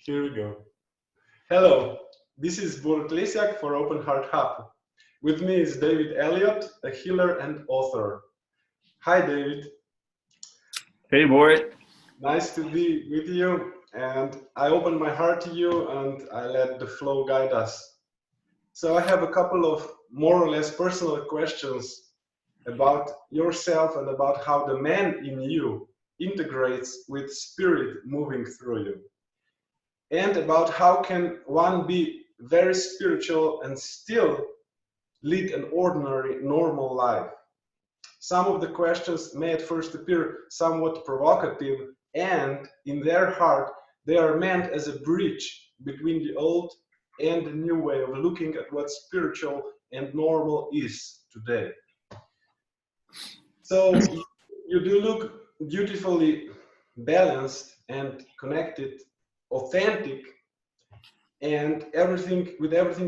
Here we go. Hello, this is Borut Lesiak for Open Heart Hub. With me is David Elliott, a healer and author. Hi, David. Hey, Borit. Nice to be with you. And I open my heart to you and I let the flow guide us. So I have a couple of more or less personal questions about yourself and about how the man in you integrates with spirit moving through you. And about how can one be very spiritual and still lead an ordinary, normal life. Some of the questions may at first appear somewhat provocative, and in their heart, they are meant as a bridge between the old and the new way of looking at what spiritual and normal is today. So you do look beautifully balanced and connected, authentic, and everything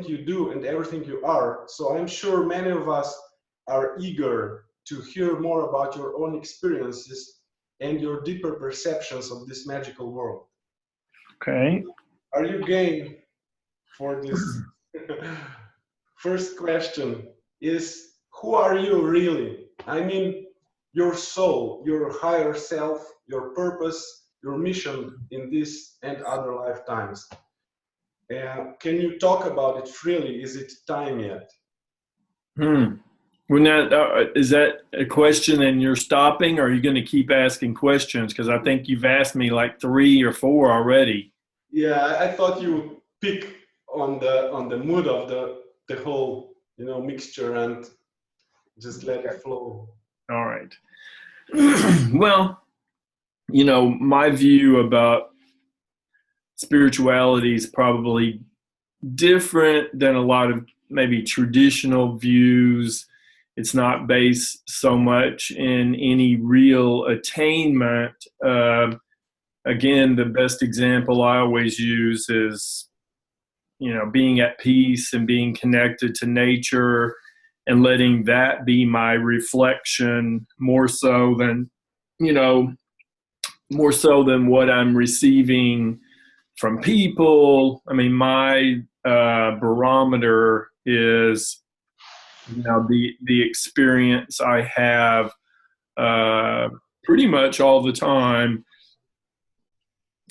you do and everything you are. So I'm sure many of us are eager to hear more about your own experiences and your deeper perceptions of this magical world. Okay. Are you game for this? First question is, who are you really? I mean, your soul, your higher self, your purpose, your mission in this and other lifetimes. Can you talk about it freely? Is it time yet? Well, now, is that a question and you're stopping, or are you going to keep asking questions? Because I think you've asked me like 3 or 4 already. Yeah, I thought you would pick on the mood of the whole mixture and just let it flow. All right. Well, my view about spirituality is probably different than a lot of maybe traditional views. It's not based so much in any real attainment. Again, the best example I always use is, being at peace and being connected to nature and letting that be my reflection more so than what I'm receiving from people. I mean, my barometer is the experience I have pretty much all the time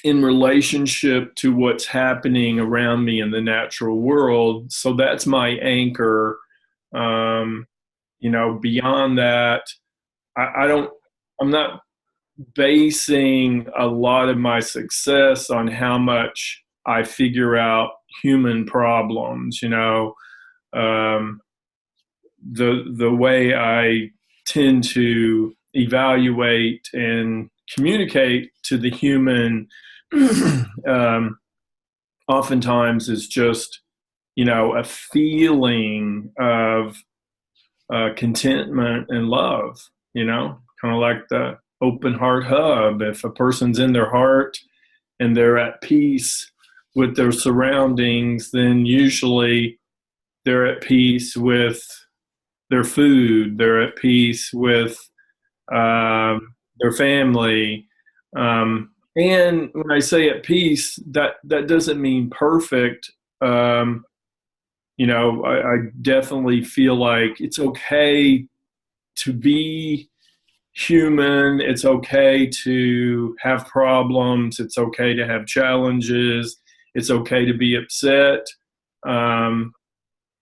in relationship to what's happening around me in the natural world. So that's my anchor. Beyond that, I'm not basing a lot of my success on how much I figure out human problems. The way I tend to evaluate and communicate to the human oftentimes is just a feeling of contentment and love, kind of like the Open Heart Hub. If a person's in their heart and they're at peace with their surroundings, then usually they're at peace with their food, they're at peace with their family. And when I say at peace, that doesn't mean perfect. I definitely feel like it's okay to be human. It's okay to have problems. It's okay to have challenges. It's okay to be upset.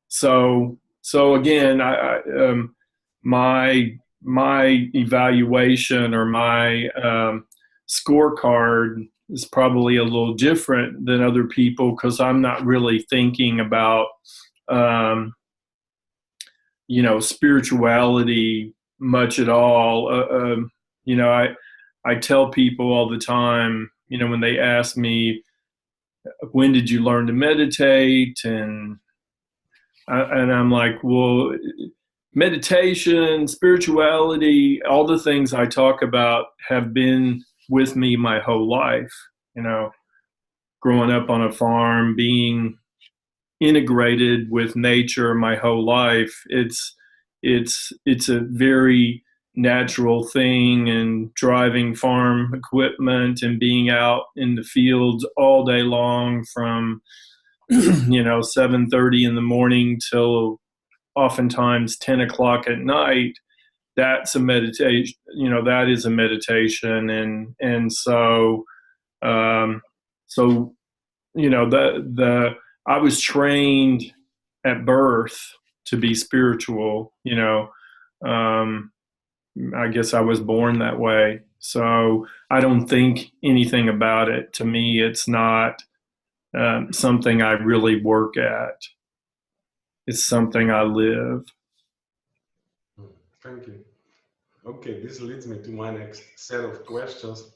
So again, my evaluation or my scorecard is probably a little different than other people because I'm not really thinking about spirituality much at all. I tell people all the time, when they ask me, when did you learn to meditate? And I'm like, well, meditation, spirituality, all the things I talk about have been with me my whole life. Growing up on a farm, being integrated with nature my whole life. It's a very natural thing, and driving farm equipment and being out in the fields all day long from 7:30 in the morning till oftentimes 10 o'clock at night. That's a meditation. That is a meditation. And so so the I was trained at birth to be spiritual. I guess I was born that way. So I don't think anything about it. To me, it's not something I really work at. It's something I live. Thank you. Okay, this leads me to my next set of questions.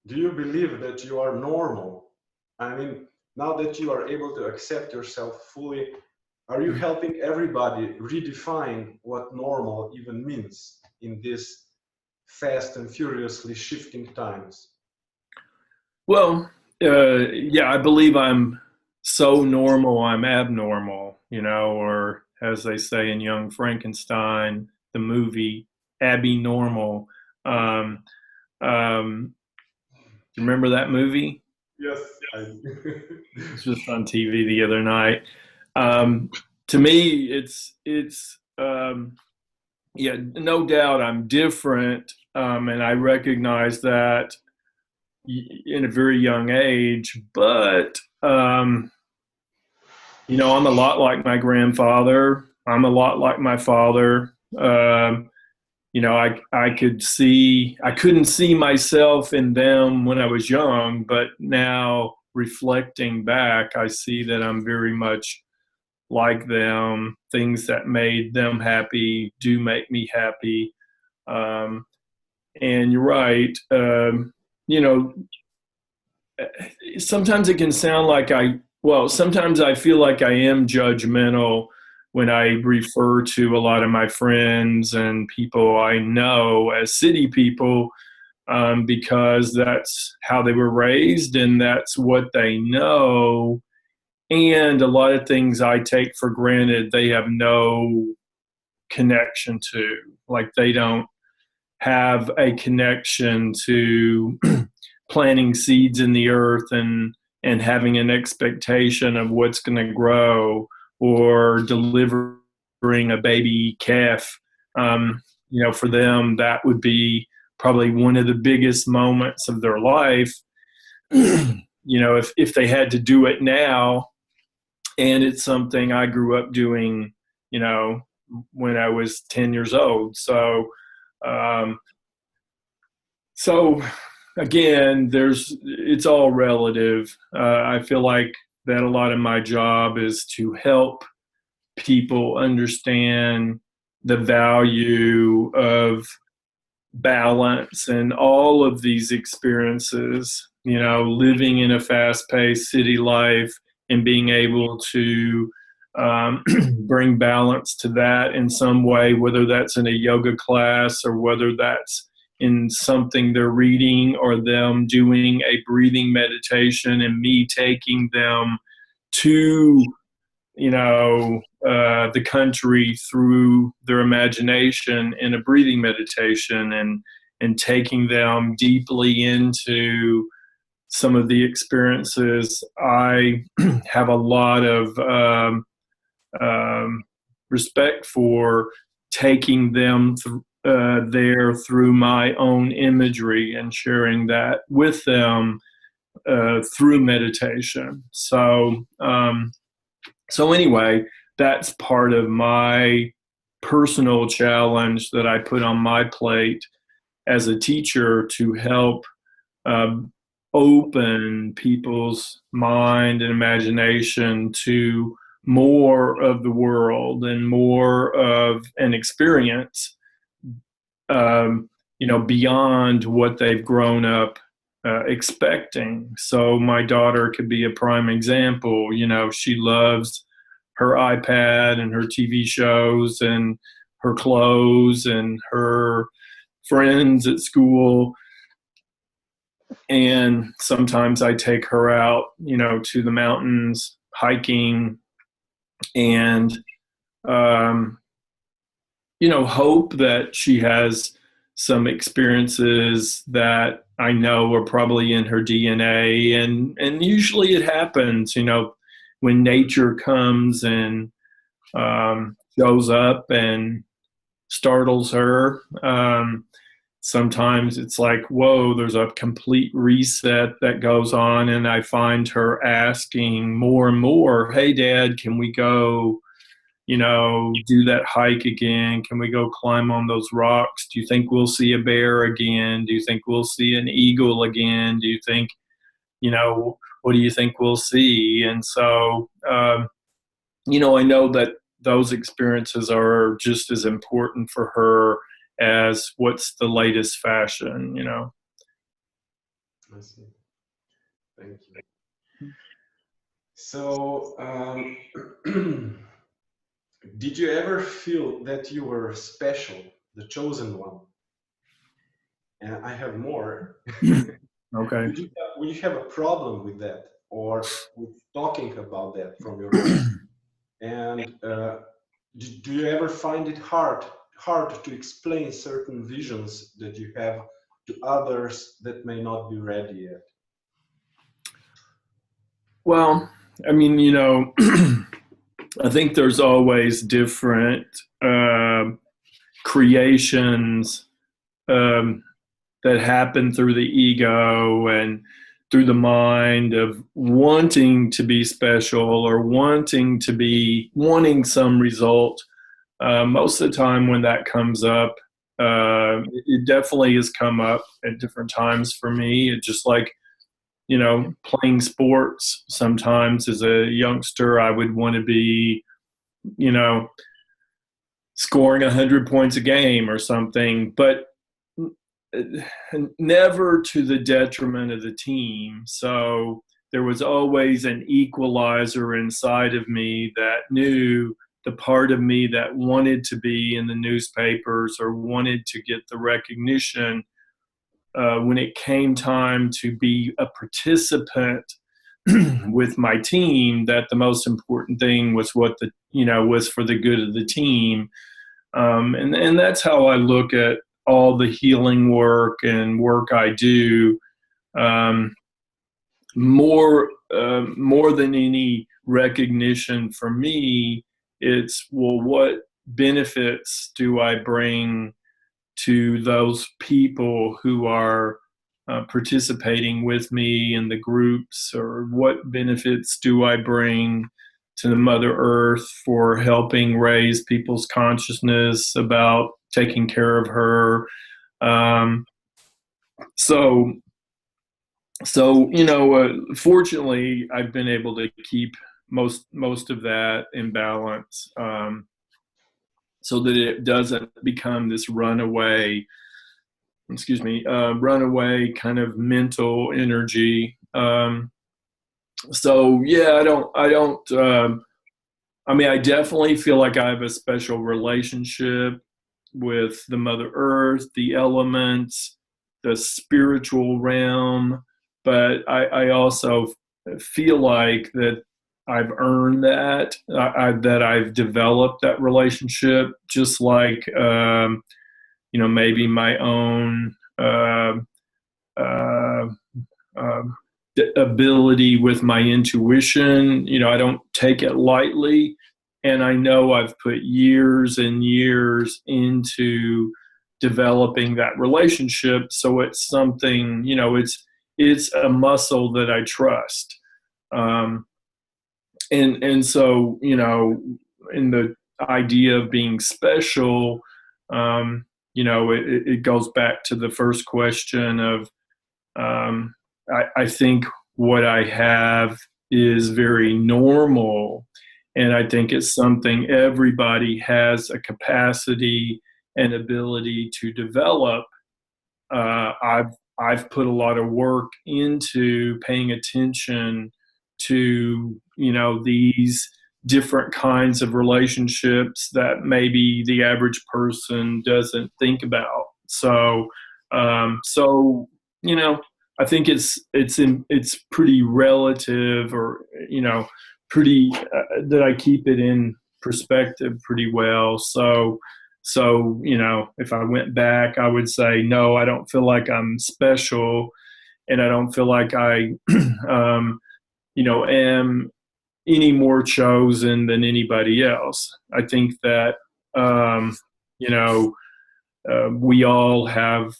Do you believe that you are normal? I mean, now that you are able to accept yourself fully, are you helping everybody redefine what normal even means in these fast and furiously shifting times? Well, yeah, I believe I'm so normal I'm abnormal, or as they say in Young Frankenstein, the movie, Abby Normal. Um, um, you remember that movie? Yes, I do. It was just on TV the other night. To me, it's yeah, no doubt I'm different, and I recognize that in a very young age. But I'm a lot like my grandfather. I'm a lot like my father. I couldn't see myself in them when I was young, but now reflecting back, I see that I'm very much like them. Things that made them happy do make me happy. And you're right. You know, Sometimes it can sound like sometimes I feel like I am judgmental when I refer to a lot of my friends and people I know as city people, because that's how they were raised and that's what they know. And a lot of things I take for granted, they have no connection to. Like they don't have a connection to planting seeds in the earth and having an expectation of what's going to grow, or delivering a baby calf. For them, that would be probably one of the biggest moments of their life. If they had to do it now, and it's something I grew up doing, when I was 10 years old. Um, so again, it's all relative. I feel like that a lot of my job is to help people understand the value of balance and all of these experiences, living in a fast-paced city life and being able to bring balance to that in some way, whether that's in a yoga class or whether that's in something they're reading or them doing a breathing meditation and me taking them to the country through their imagination in a breathing meditation, and taking them deeply into some of the experiences. I have a lot of respect for taking them there through my own imagery and sharing that with them through meditation. So anyway, that's part of my personal challenge that I put on my plate as a teacher, to help open people's mind and imagination to more of the world and more of an experience, beyond what they've grown up expecting. So my daughter could be a prime example. She loves her iPad and her TV shows and her clothes and her friends at school. And sometimes I take her out, to the mountains hiking, and, hope that she has some experiences that I know are probably in her DNA, and usually it happens, when nature comes and shows up and startles her. Sometimes it's like, whoa, there's a complete reset that goes on, and I find her asking more and more, hey, Dad, can we go, do that hike again? Can we go climb on those rocks? Do you think we'll see a bear again? Do you think we'll see an eagle again? Do you think, what do you think we'll see? And so, I know that those experiences are just as important for her as what's the latest fashion. I see. Thank you. So, did you ever feel that you were special, the chosen one? And I have more. Okay. Would you have a problem with that, or with talking about that from your heart? And do you ever find it hard to explain certain visions that you have to others that may not be ready yet? Well, I mean, I think there's always different creations that happen through the ego and through the mind of wanting to be special or wanting some result. Most of the time when that comes up, it definitely has come up at different times for me. It's just like, playing sports. Sometimes as a youngster, I would want to be, scoring 100 points a game or something, but never to the detriment of the team. So there was always an equalizer inside of me that knew the part of me that wanted to be in the newspapers or wanted to get the recognition. When it came time to be a participant with my team, that the most important thing was was for the good of the team. And that's how I look at all the healing work and work I do. More than any recognition for me, it's, well, what benefits do I bring to those people who are participating with me in the groups, or what benefits do I bring to the Mother Earth for helping raise people's consciousness about taking care of her. So fortunately, I've been able to keep most of that in balance, so that it doesn't become this runaway kind of mental energy. So yeah, I definitely feel like I have a special relationship with the Mother Earth, the elements, the spiritual realm, but I also feel like that I've earned that, that I've developed that relationship, just like, maybe my own ability with my intuition. I don't take it lightly, and I know I've put years and years into developing that relationship. So it's something, it's a muscle that I trust. And so, in the idea of being special, it goes back to the first question of, I think what I have is very normal, and I think it's something everybody has a capacity and ability to develop. I've put a lot of work into paying attention to, these different kinds of relationships that maybe the average person doesn't think about. So, I think it's pretty relative, or pretty that I keep it in perspective pretty well. So, So, if I went back, I would say, no, I don't feel like I'm special, and I don't feel like I, am any more chosen than anybody else. I think that, um, you know, we all have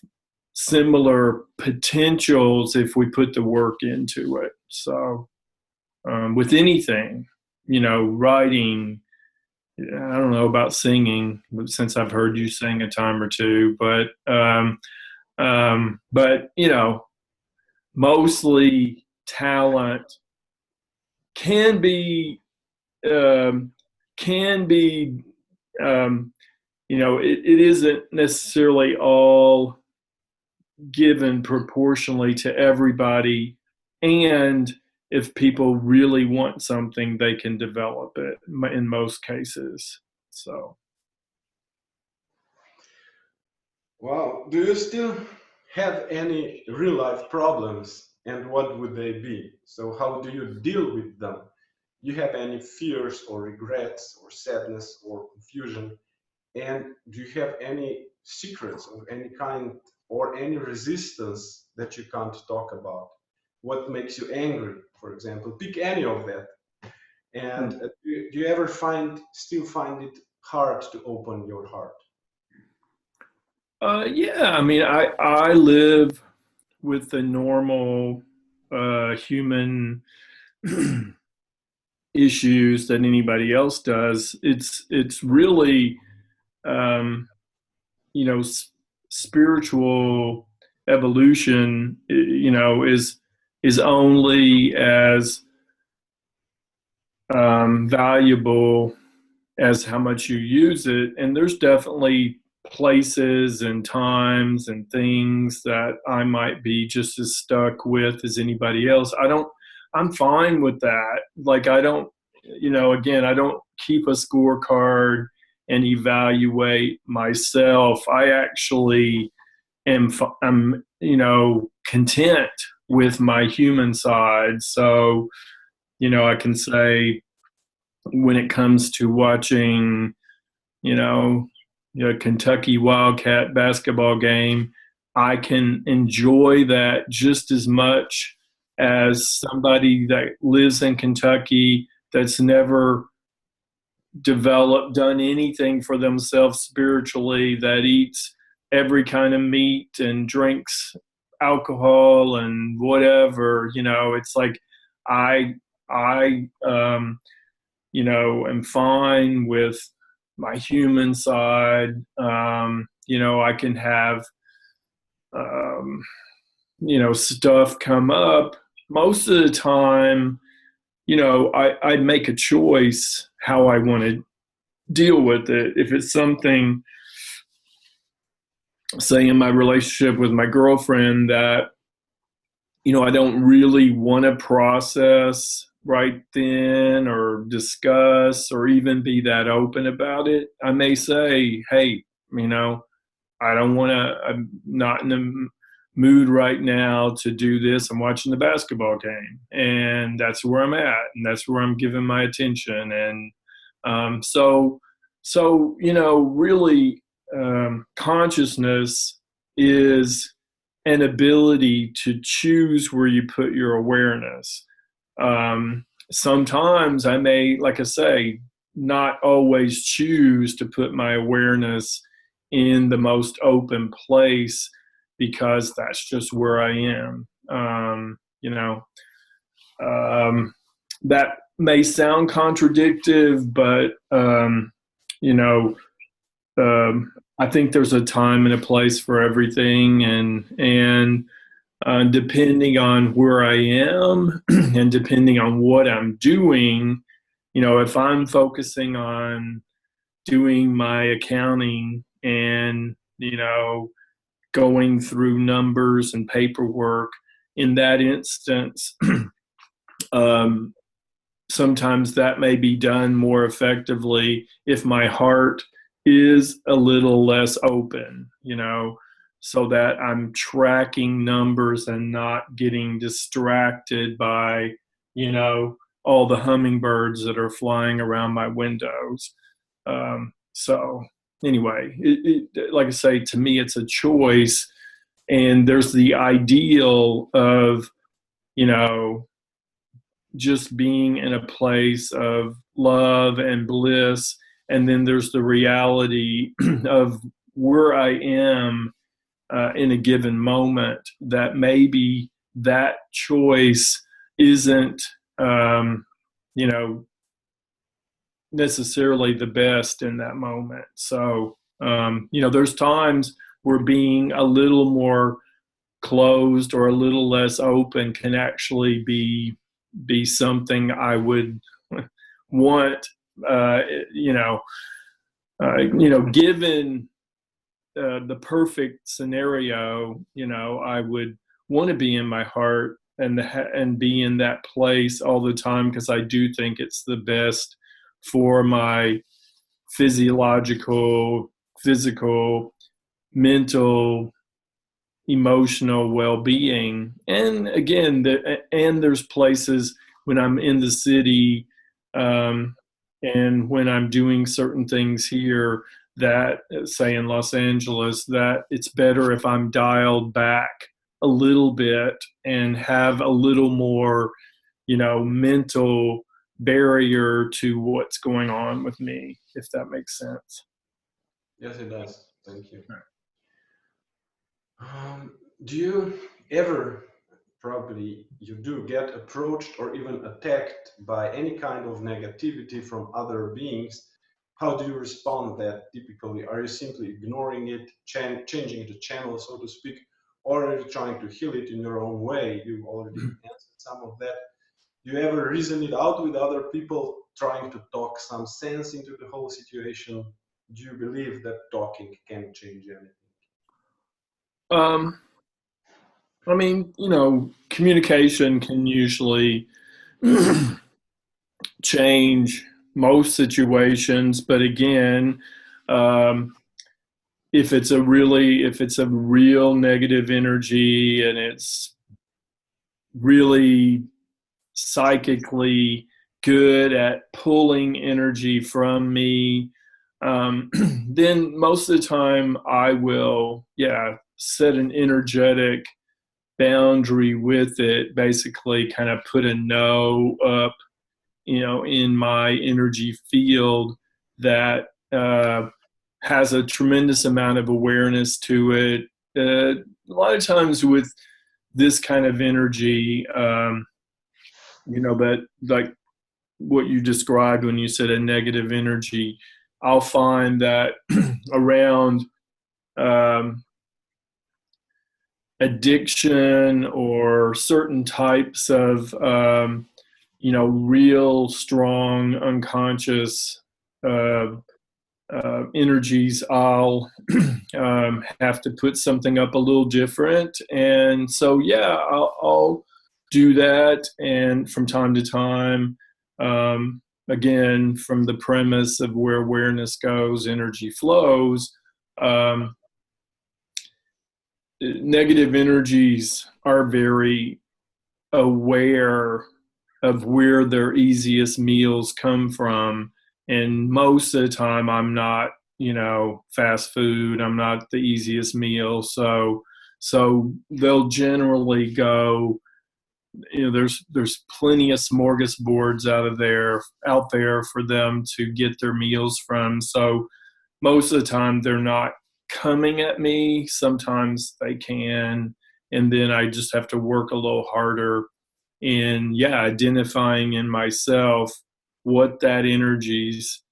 similar potentials if we put the work into it. So, with anything, writing, I don't know about singing, since I've heard you sing a time or two, but mostly talent can be um, can be it isn't necessarily all given proportionally to everybody, and if people really want something, they can develop it in most cases. So Well, do you still have any real life problems, and what would they be? So how do you deal with them? You have any fears or regrets or sadness or confusion? And do you have any secrets of any kind or any resistance that you can't talk about? What makes you angry, for example? Pick any of that. And do you ever still find it hard to open your heart? yeah, I mean, I live with the normal human issues that anybody else does. It's really um, spiritual evolution. Is only as valuable as how much you use it. And there's definitely places and times and things that I might be just as stuck with as anybody else. I'm fine with that. Like, I don't, again, I don't keep a scorecard and evaluate myself. I actually I'm, content with my human side. So, I can say, when it comes to watching, you know, Kentucky Wildcat basketball game, I can enjoy that just as much as somebody that lives in Kentucky that's never done anything for themselves spiritually, that eats every kind of meat and drinks alcohol and whatever. It's like I I am fine with my human side. I can have, um, stuff come up. Most of the time, I'd make a choice how I want to deal with it. If it's something, say, in my relationship with my girlfriend, that I don't really want to process right then or discuss or even be that open about it, I may say, hey, I don't want to, I'm not in the mood right now to do this. I'm watching the basketball game, and that's where I'm at, and that's where I'm giving my attention. And really, consciousness is an ability to choose where you put your awareness. Sometimes I may, like I say, not always choose to put my awareness in the most open place, because that's just where I am. That may sound contradictive, but you know, I think there's a time and a place for everything, and depending on where I am and depending on what I'm doing, if I'm focusing on doing my accounting and going through numbers and paperwork, in that instance, um, sometimes that may be done more effectively if my heart is a little less open, so that I'm tracking numbers and not getting distracted by, all the hummingbirds that are flying around my windows. So anyway, like I say, to me, it's a choice. And there's the ideal of, you know, just being in a place of love and bliss. And then there's the reality of where I am in a given moment, that maybe that choice isn't, you know, necessarily the best in that moment. So, you know, there's times where being a little more closed or a little less open can actually be something I would want. Uh, you know, given the perfect scenario, you know, I would want to be in my heart and be in that place all the time, because I do think it's the best for my physiological, physical, mental, emotional well-being. And again, and there's places when I'm in the city, and when I'm doing certain things here, that, say in Los Angeles, that it's better if I'm dialed back a little bit and have a little more, you know, mental barrier to what's going on with me, if that makes sense. Yes, it does. Thank you. Do you ever, probably you do, get approached or even attacked by any kind of negativity from other beings? How do you respond that typically? Are you simply ignoring it, changing the channel, so to speak, or are you trying to heal it in your own way? You already answered some of that. Do you ever reason it out with other people, trying to talk some sense into the whole situation? Do you believe that talking can change anything? Um, I mean, you know, communication can usually change most situations, but again, um, if it's a real negative energy and it's really psychically good at pulling energy from me, then most of the time I will, yeah, set an energetic boundary with it, basically kind of put a no up, you know, in my energy field that has a tremendous amount of awareness to it. A lot of times with this kind of energy, you know, that like what you described when you said a negative energy, I'll find that around um, addiction or certain types of you know, real strong unconscious uh, energies, I'll have to put something up a little different. And so, yeah, I'll do that. And from time to time, again, from the premise of where awareness goes, energy flows. Um, Negative energies are very aware of where their easiest meals come from. And most of the time, I'm not, you know, fast food. I'm not the easiest meal. So they'll generally go, you know, there's plenty of smorgasbords out there for them to get their meals from. So most of the time they're not coming at me. Sometimes they can, and then I just have to work a little harder in, yeah, identifying in myself what that energy's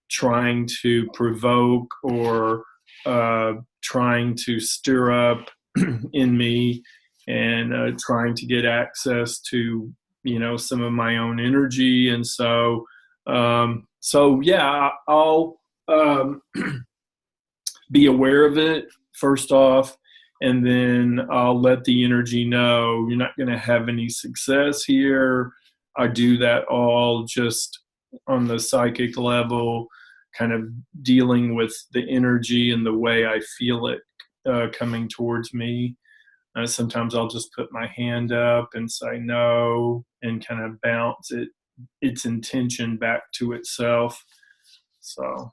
trying to provoke or trying to stir up in me, and trying to get access to, you know, some of my own energy. And so yeah, I'll be aware of it first off, and then I'll let the energy know you're not going to have any success here. I do that all just on the psychic level, kind of dealing with the energy and the way I feel it coming towards me. Sometimes I'll just put my hand up and say no, and kind of bounce its intention back to itself. So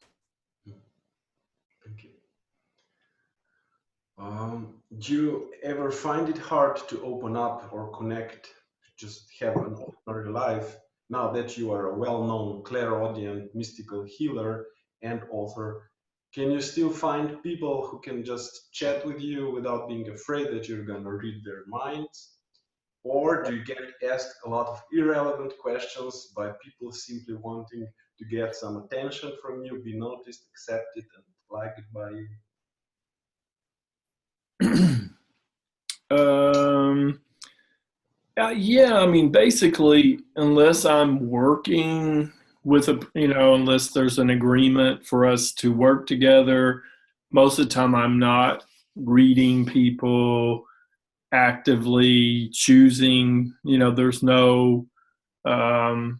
Do you ever find it hard to open up or connect, just have an ordinary life now that you are a well-known clairaudient mystical healer and author? Can you still find people who can just chat with you without being afraid that you're going to read their minds? Or do you get asked a lot of irrelevant questions by people simply wanting to get some attention from you, be noticed, accepted, and liked by you? um, yeah, I mean, basically, unless I'm working with unless there's an agreement for us to work together, most of the time I'm not reading people actively choosing, there's no um,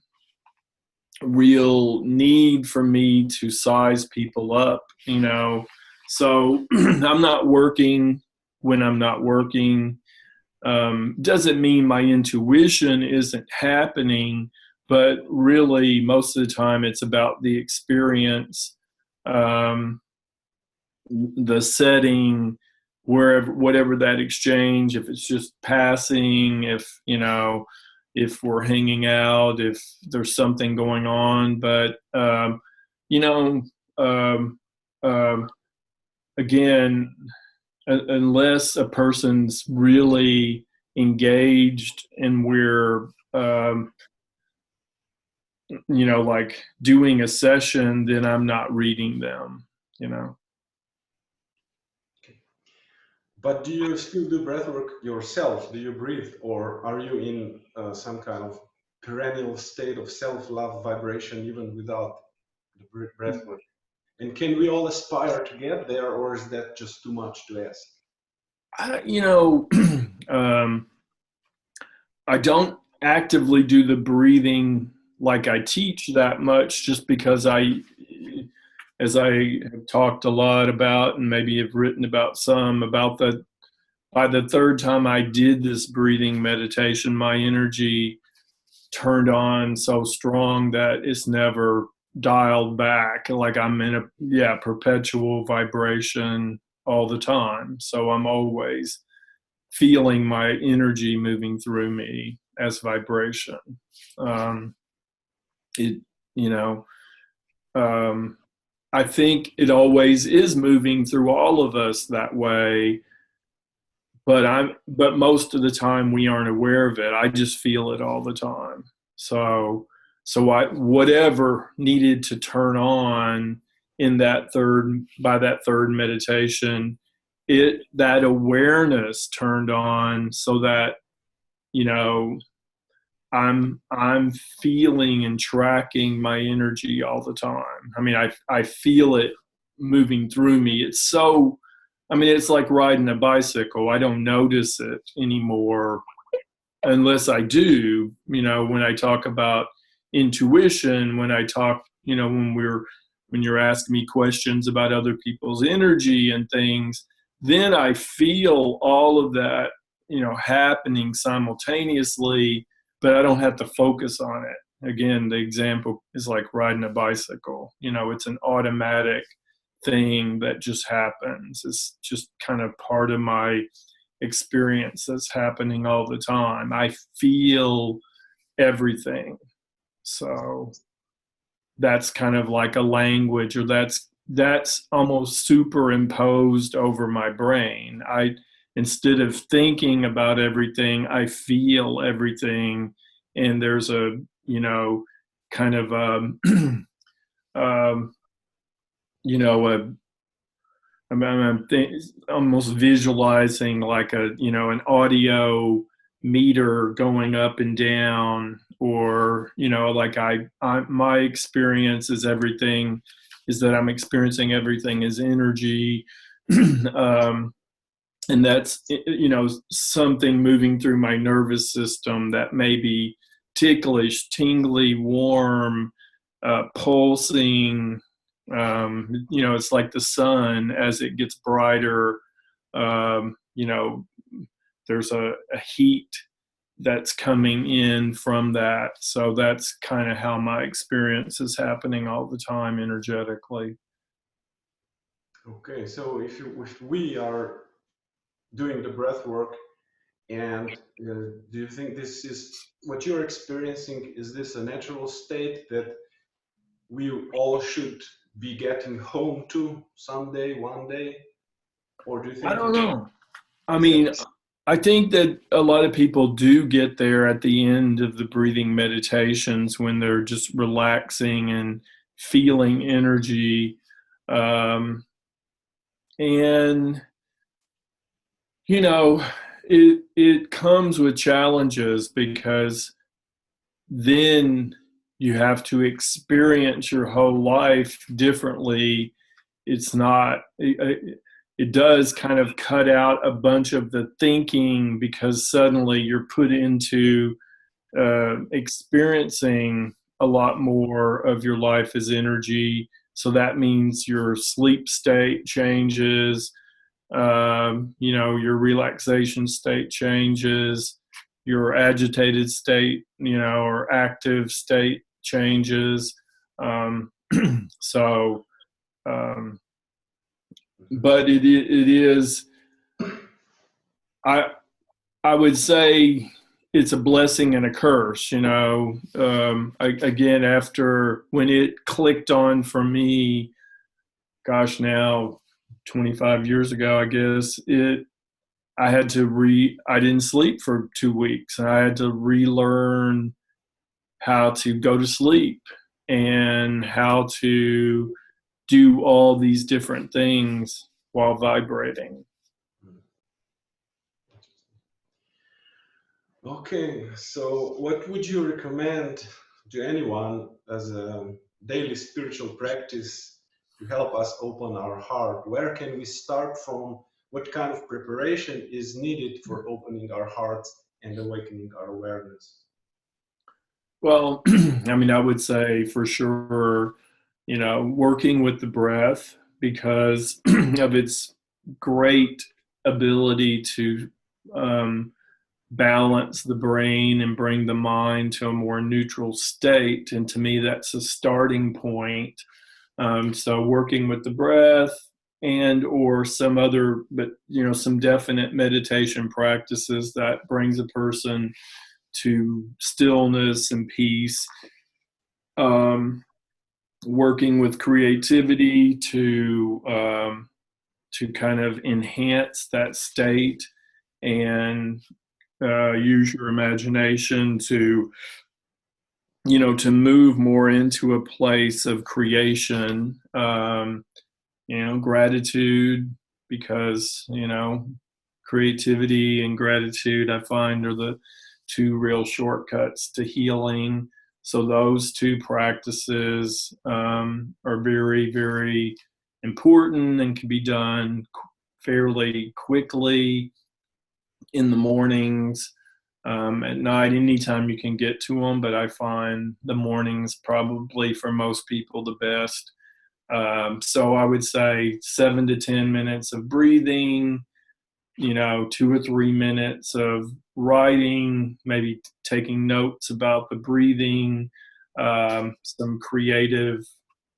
real need for me to size people up, So I'm not working when I'm not working. Doesn't mean my intuition isn't happening, but really most of the time it's about the experience, um, the setting, wherever, whatever that exchange, if it's just passing, if we're hanging out, if there's something going on. But you know um, um, again, unless a person's really engaged and we're like doing a session, then I'm not reading them, you know. Okay. But do you still do breathwork yourself? Do you breathe, or are you in some kind of perennial state of self-love vibration even without the breathwork? And can we all aspire to get there, or is that just too much to ask? I, you know, um, I don't actively do the breathing like I teach that much, just because as I have talked a lot about, and maybe have written about some, about by the third time I did this breathing meditation, my energy turned on so strong that it's never dialed back. Like I'm in a perpetual vibration all the time. So I'm always feeling my energy moving through me as vibration. Um, it, you know, um, I think it always is moving through all of us that way, but most of the time we aren't aware of it. I just feel it all the time. So I, whatever needed to turn on in that third by that third meditation, it that awareness turned on, so that, you know, I'm feeling and tracking my energy all the time. I mean, I feel it moving through me. It's so, I mean, it's like riding a bicycle. I don't notice it anymore unless I do. When I talk about intuition, when I talk, when you're asking me questions about other people's energy and things, then I feel all of that, happening simultaneously, but I don't have to focus on it. Again, the example is like riding a bicycle. It's an automatic thing that just happens. It's just kind of part of my experience that's happening all the time. I feel everything. So that's kind of like a language, or that's almost superimposed over my brain. I Instead of thinking about everything, I feel everything, and there's a, kind of um, a almost visualizing like an audio meter going up and down, or like my experience is everything is that I'm experiencing everything as energy. um, and that's, something moving through my nervous system that may be ticklish, tingly, warm, pulsing. It's like the sun as it gets brighter. um, you know there's a heat that's coming in from that. So that's kind of how my experience is happening all the time energetically. Okay, so if we are doing the breath work? And do you think this is what you're experiencing? Is this a natural state that we all should be getting home to someday, one day? Or do you I think don't know. I is that mean, I think that a lot of people do get there at the end of the breathing meditations when they're just relaxing and feeling energy. Um, and you know, it comes with challenges because then you have to experience your whole life differently. It's not it does kind of cut out a bunch of the thinking because suddenly you're put into experiencing a lot more of your life as energy. So that means your sleep state changes, your relaxation state changes, your agitated state, or active state changes. Um, so, um, but it is, I, I would say it's a blessing and a curse, again, after when it clicked on for me, gosh, now 25 years ago, I guess I didn't sleep for 2 weeks, and I had to relearn how to go to sleep and how to do all these different things while vibrating. okay? So, what would you recommend to anyone as a daily spiritual practice to help us open our heart? Where can we start from? What kind of preparation is needed for opening our hearts and awakening our awareness? Well, I mean, I would say for sure, working with the breath because of its great ability to um, balance the brain and bring the mind to a more neutral state. And to me, that's a starting point. So working with the breath and or some other, but some definite meditation practices that brings a person to stillness and peace. Working with creativity to kind of enhance that state and use your imagination to move more into a place of creation. Gratitude, because creativity and gratitude I find are the two real shortcuts to healing. So those two practices are very, very important and can be done fairly quickly in the mornings, at night, anytime you can get to them. But I find the mornings probably for most people the best. So I would say 7 to 10 minutes of breathing, 2 or 3 minutes of writing, maybe taking notes about the breathing, some creative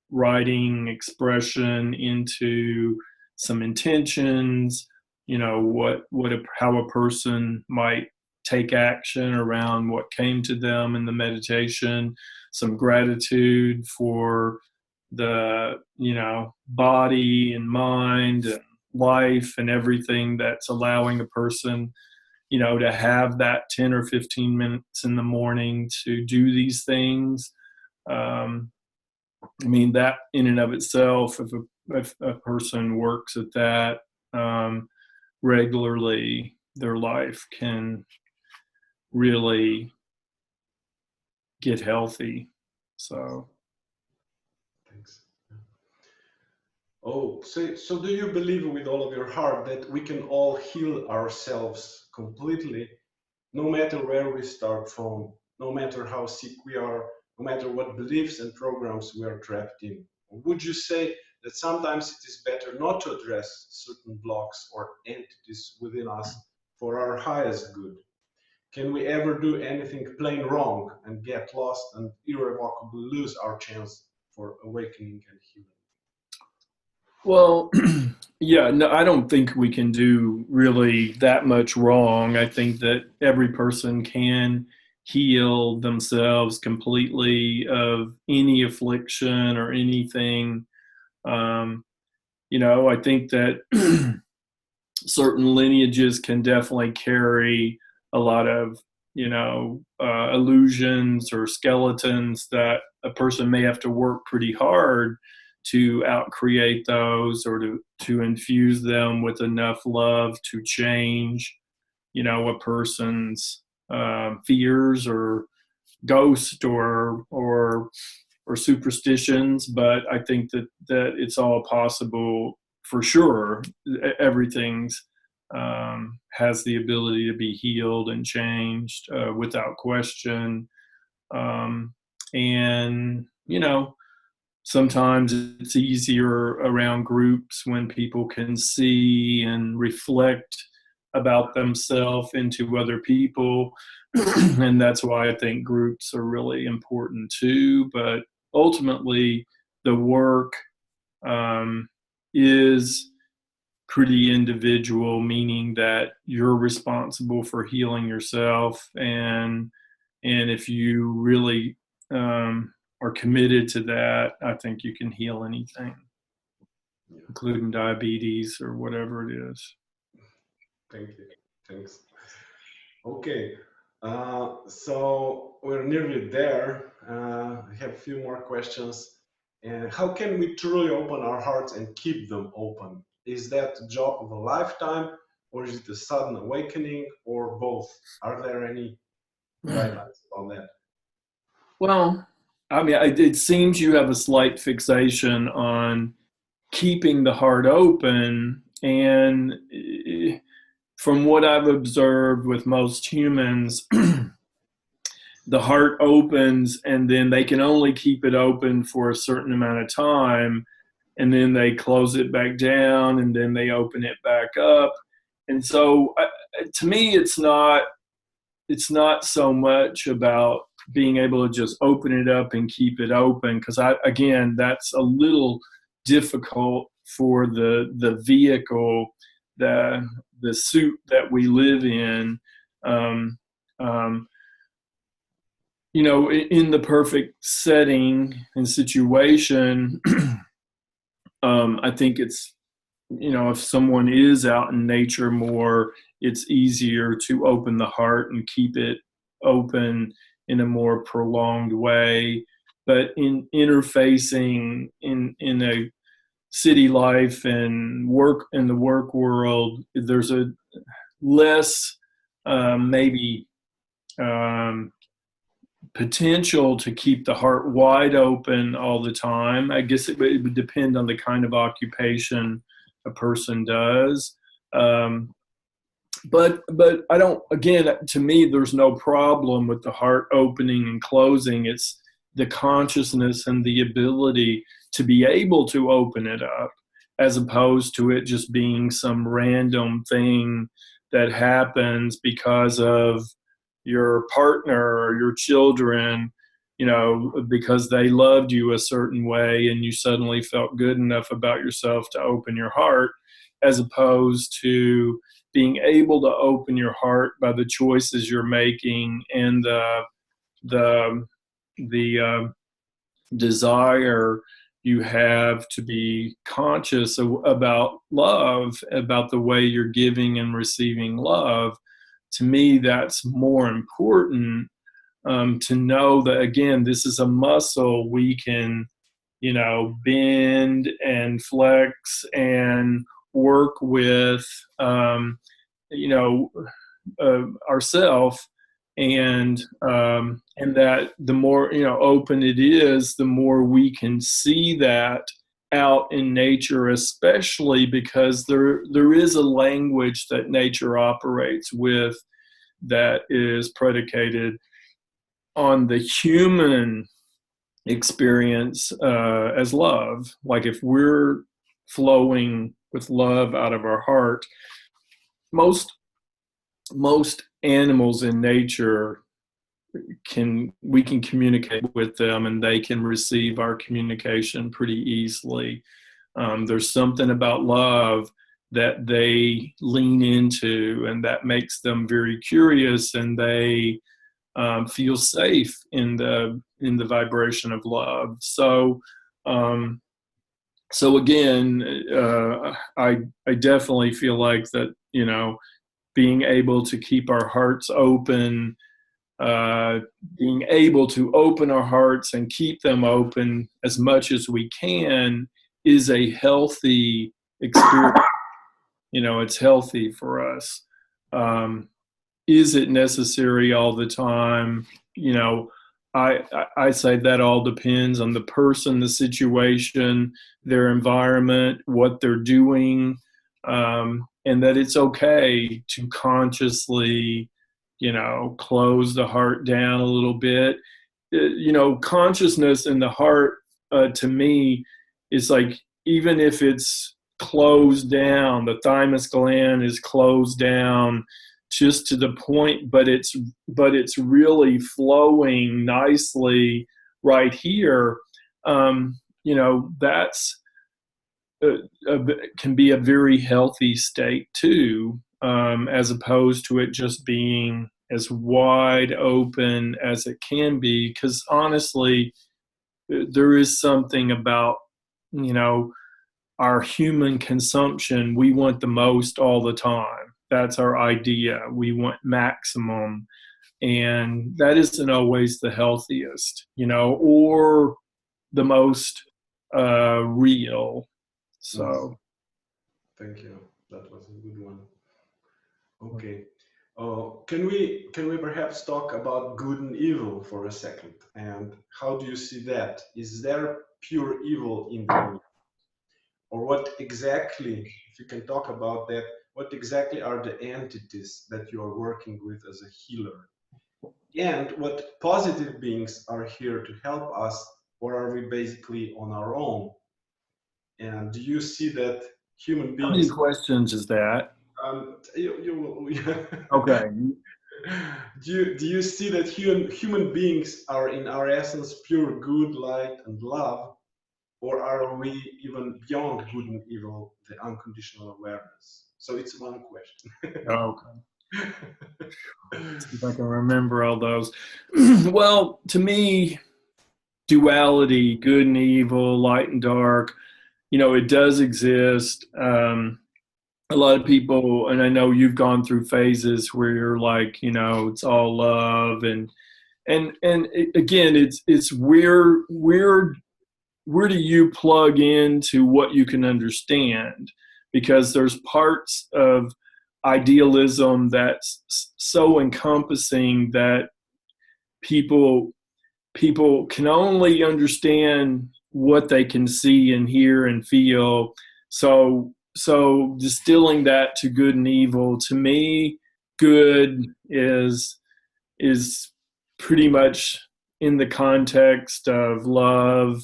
writing expression into some intentions, how a person might take action around what came to them in the meditation, some gratitude for the body and mind and life and everything that's allowing a person to have that 10 or 15 minutes in the morning to do these things. I mean, that in and of itself, if a person works at that regularly, their life can really get healthy. So Thanks. Oh, so do you believe with all of your heart that we can all heal ourselves completely, no matter where we start from, no matter how sick we are, no matter what beliefs and programs we are trapped in? Or would you say that sometimes it is better not to address certain blocks or entities within us for our highest good? Can we ever do anything plain wrong and get lost and irrevocably lose our chance for awakening and healing? Well, yeah, no, I don't think we can do really that much wrong. I think that every person can heal themselves completely of any affliction or anything. Um, I think that certain lineages can definitely carry a lot of, illusions or skeletons that a person may have to work pretty hard to outcreate those, or to infuse them with enough love to change, a person's fears or ghost or superstitions. But I think that it's all possible for sure. Everything's has the ability to be healed and changed without question. um, and sometimes it's easier around groups when people can see and reflect about themselves into other people. And that's why I think groups are really important too. But ultimately, the work um, is pretty individual, meaning that you're responsible for healing yourself. And if you really are committed to that, I think you can heal anything, Yeah. including diabetes or whatever it is. Thank you. Thanks. Okay. So we're nearly there. I have a few more questions. And how can we truly open our hearts and keep them open? Is that a job of a lifetime, or is it a sudden awakening, or both? Are there any guidelines on that? Well, I mean, it seems you have a slight fixation on keeping the heart open. And from what I've observed with most humans, the heart opens and then they can only keep it open for a certain amount of time, and then they close it back down and then they open it back up. And so to me, it's not so much about being able to just open it up and keep it open, because again, that's a little difficult for the vehicle, the the suit that we live in. um, um, in the perfect setting and situation, I think it's, if someone is out in nature more, it's easier to open the heart and keep it open in a more prolonged way. But in interfacing in a city life and work in the work world, there's a less maybe um, potential to keep the heart wide open all the time. I guess it would depend on the kind of occupation a person does. Um, but I don't. Again, to me, there's no problem with the heart opening and closing. It's the consciousness and the ability to be able to open it up, as opposed to it just being some random thing that happens because of your partner or your children, because they loved you a certain way and you suddenly felt good enough about yourself to open your heart, as opposed to being able to open your heart by the choices you're making and the desire you have to be conscious about love, about the way you're giving and receiving love. To me, that's more important, to know that, again, this is a muscle we can, bend and flex and work with, you know, ourself. And that the more, open it is, the more we can see that out in nature, especially because there is a language that nature operates with that is predicated on the human experience as love. Like if we're flowing with love out of our heart, most most animals in nature we can communicate with them and they can receive our communication pretty easily. There's something about love that they lean into, and that makes them very curious, and they feel safe in the vibration of love. So again, I definitely feel like that, being able to keep our hearts open, being able to open our hearts and keep them open as much as we can is a healthy experience. It's healthy for us. Is it necessary all the time? I say that all depends on the person, the situation, their environment, what they're doing, and that it's okay to consciously, close the heart down a little bit. Consciousness in the heart, to me, is like, even if it's closed down, the thymus gland is closed down just to the point, but it's really flowing nicely right here. That's can be a very healthy state too, as opposed to it just being as wide open as it can be. Because honestly, there is something about, our human consumption. We want the most all the time. That's our idea. We want maximum. And that isn't always the healthiest, or the most real. So. Thank you. That was a good one. Okay. Can we perhaps talk about good and evil for a second? And how do you see that? Is there pure evil in the world? Or what exactly, if you can talk about that, what exactly are the entities that you are working with as a healer? And what positive beings are here to help us, or are we basically on our own? And do you see that human How many beings... questions is that? You Okay. do you see that human beings are in our essence pure good, light, and love? Or are we even beyond good and evil, the unconditional awareness? So it's one question. Okay. See if I can remember all those. Well, to me, duality, good and evil, light and dark, it does exist. A lot of people, and I know you've gone through phases where you're like, it's all love, and again, it's where do you plug into what you can understand? Because there's parts of idealism that's so encompassing that people can only understand what they can see and hear and feel. So distilling that to good and evil, to me, good is pretty much in the context of love,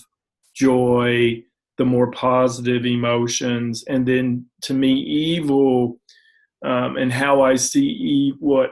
joy, the more positive emotions. And then to me, evil, and how I see what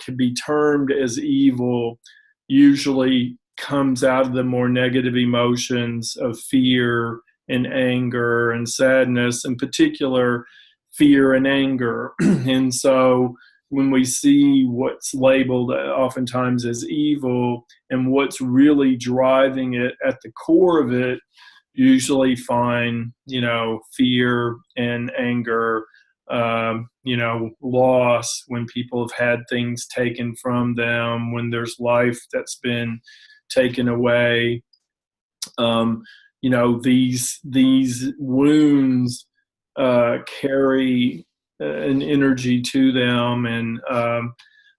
could be termed as evil, usually comes out of the more negative emotions of fear and anger and sadness, in particular fear and anger. And so when we see what's labeled oftentimes as evil and what's really driving it at the core of it, usually find, fear and anger, loss, when people have had things taken from them, when there's life that's been taken away. These wounds carry an energy to them, and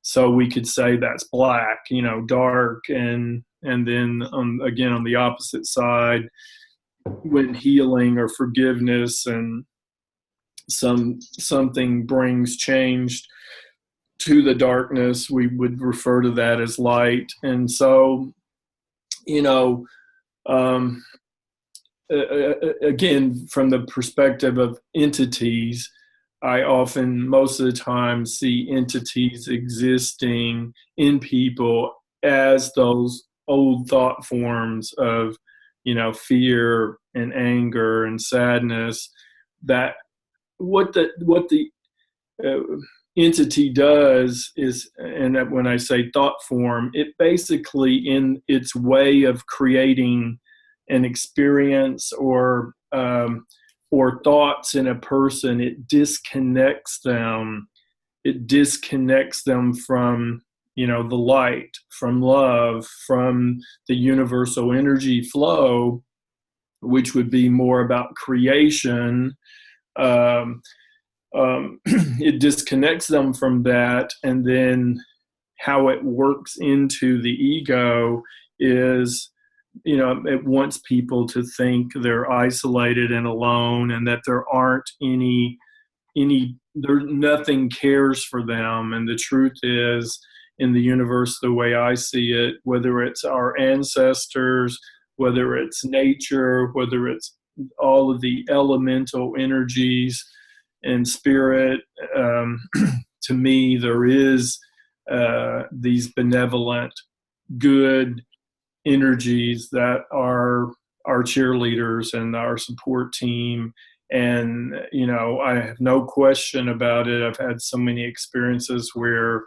so we could say that's black, dark, and then again on the opposite side, when healing or forgiveness and something brings change to the darkness, we would refer to that as light. And so, again, from the perspective of entities, I often, most of the time, see entities existing in people as those old thought forms of fear and anger and sadness, that what the entity does is, and that when I say thought form, it basically, in its way of creating an experience or thoughts in a person, it disconnects them. It disconnects them from the light, from love, from the universal energy flow, which would be more about creation. It disconnects them from that, and then how it works into the ego is, it wants people to think they're isolated and alone, and that there aren't nothing cares for them. And the truth is, in the universe, the way I see it, whether it's our ancestors, whether it's nature, whether it's all of the elemental energies and spirit, to me, there is these benevolent, good energies that are our cheerleaders and our support team. And, I have no question about it. I've had so many experiences where,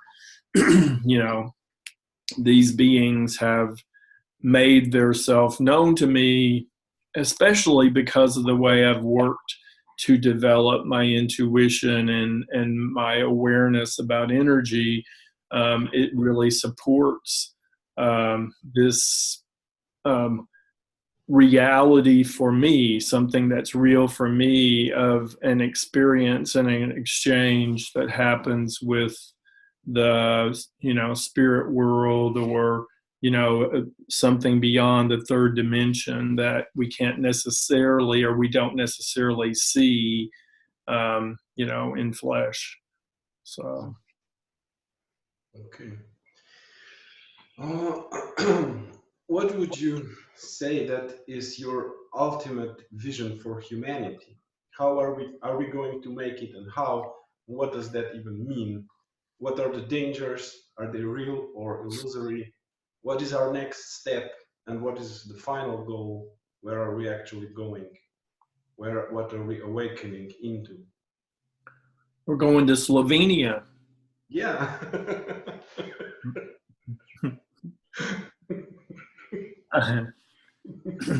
these beings have made their self known to me, especially because of the way I've worked to develop my intuition and my awareness about energy. It really supports this reality for me, something that's real for me, of an experience and an exchange that happens with the spirit world, or something beyond the third dimension that we can't necessarily, or we don't necessarily see in flesh. So Okay. What would you say that is your ultimate vision for humanity? How are we going to make it, and how? What does that even mean? What are the dangers? Are they real or illusory? What is our next step, and what is the final goal? Where are we actually going? What are we awakening into? we're going to Slovenia. Yeah.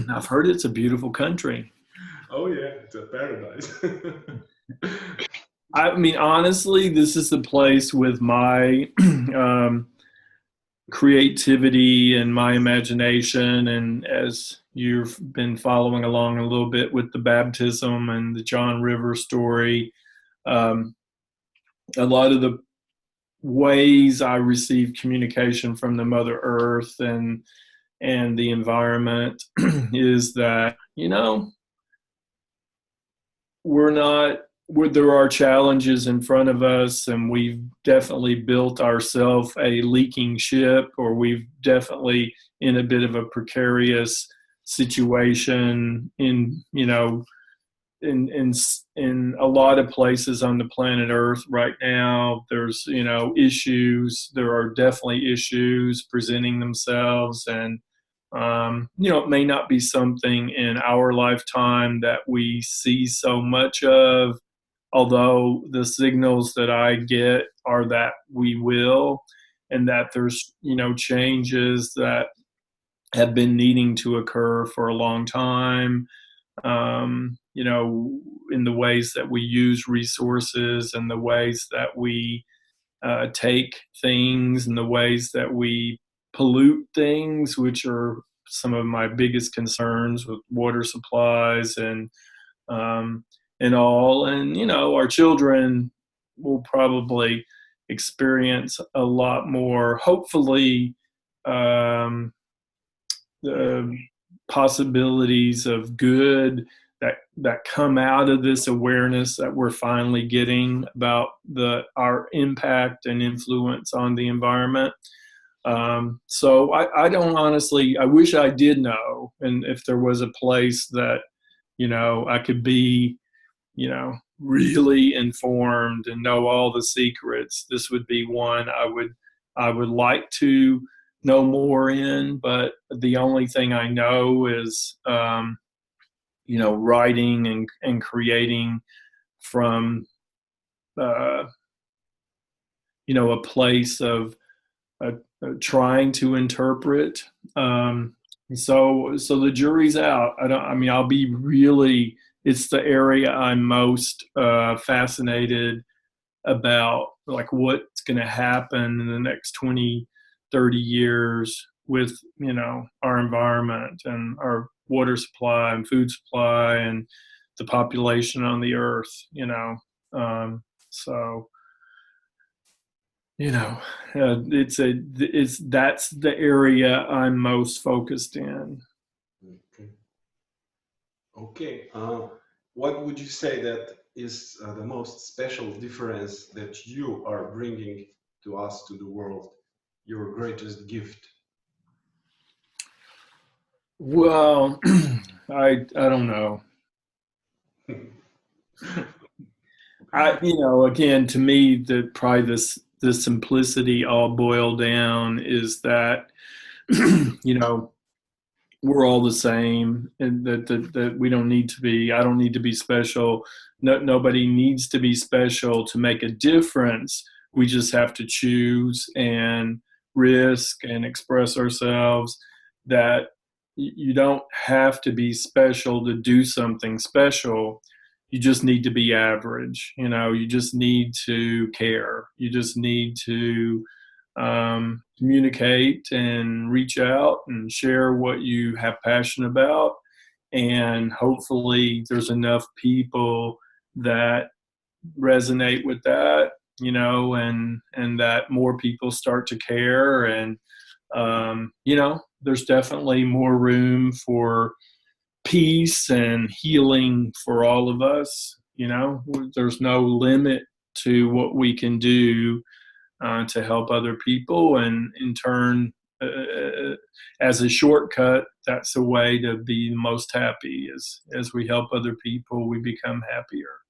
I've heard it's a beautiful country. Oh yeah, it's a paradise. I mean, honestly, this is the place with my creativity and my imagination. And as you've been following along a little bit with the baptism and the John River story, a lot of the ways I receive communication from the Mother Earth and the environment is that, there are challenges in front of us, and we've definitely built ourselves a leaking ship, or we've definitely in a bit of a precarious situation in a lot of places on the planet Earth right now. There's issues. There are definitely issues presenting themselves, and it may not be something in our lifetime that we see so much of, although the signals that I get are that we will, and that there's changes that have been needing to occur for a long time. In the ways that we use resources, and the ways that we take things, and the ways that we pollute things, which are some of my biggest concerns with water supplies and all. And our children will probably experience a lot more, hopefully, the possibilities of good that come out of this awareness that we're finally getting about our impact and influence on the environment. So I don't honestly, I wish I did know. And if there was a place that, I could be, really informed and know all the secrets, this would be one I would like to know more in, but the only thing I know is, writing and creating from, a place of trying to interpret. So the jury's out. I'll be really, it's the area I'm most fascinated about, like what's going to happen in the next 20, 30 years with, our environment and our water supply and food supply and the population on the earth, so, that's the area I'm most focused in. Okay. Okay. What would you say that is the most special difference that you are bringing to us, to the world? Your greatest gift? Well, I don't know. Again, to me, probably the simplicity all boiled down is that, we're all the same, and that we don't need to be. I don't need to be special. No, nobody needs to be special to make a difference. We just have to choose and risk and express ourselves. That you don't have to be special to do something special. You just need to be average. You just need to care. You just need to communicate and reach out and share what you have passion about. And hopefully there's enough people that resonate with that, and that more people start to care. And, there's definitely more room for peace and healing for all of us. There's no limit to what we can do to help other people, and in turn, as a shortcut, that's a way to be most happy. As we help other people, we become happier.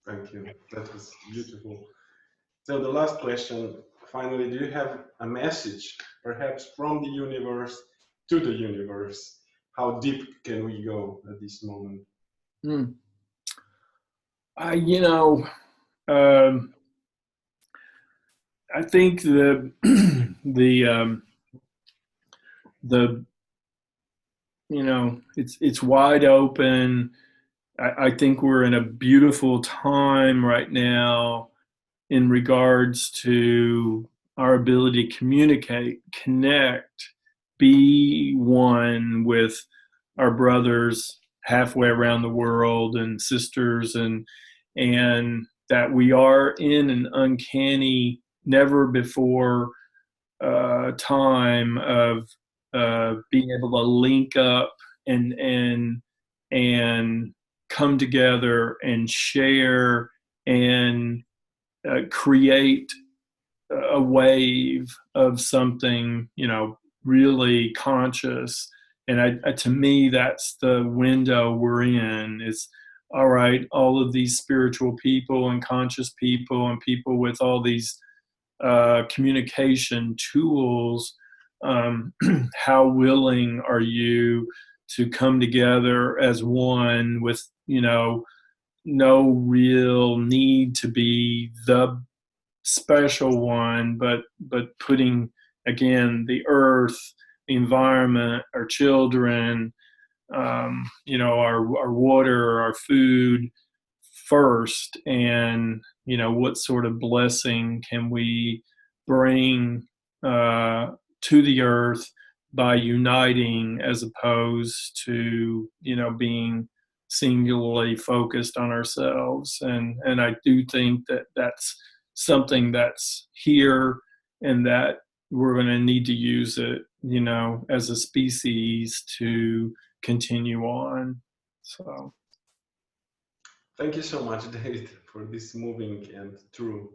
Thank you. That was beautiful. So the last question, finally, do you have a message, perhaps from the universe to the universe? How deep can we go at this moment? I think it's wide open. I think we're in a beautiful time right now in regards to our ability to communicate, connect, be one with our brothers halfway around the world and sisters, and that we are in an uncanny, never before time of being able to link up and come together and share and create a wave of something, really conscious. And to me, that's the window we're in. It's all right. All of these spiritual people and conscious people and people with all these communication tools. How willing are you to come together as one with, no real need to be the special one, but putting, again, the earth, the environment, our children, our water, our food first. And what sort of blessing can we bring to the earth by uniting, as opposed to being singularly focused on ourselves. And I do think that that's something that's here, and that we're going to need to use it, as a species to continue on. So thank you so much, David, for this moving and true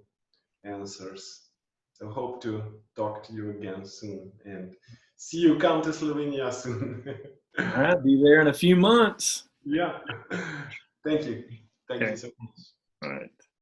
answers. So hope to talk to you again soon, and see you come to Slovenia soon. I'll be there in a few months. Yeah. Thank you. Thank Okay. you so much. All right.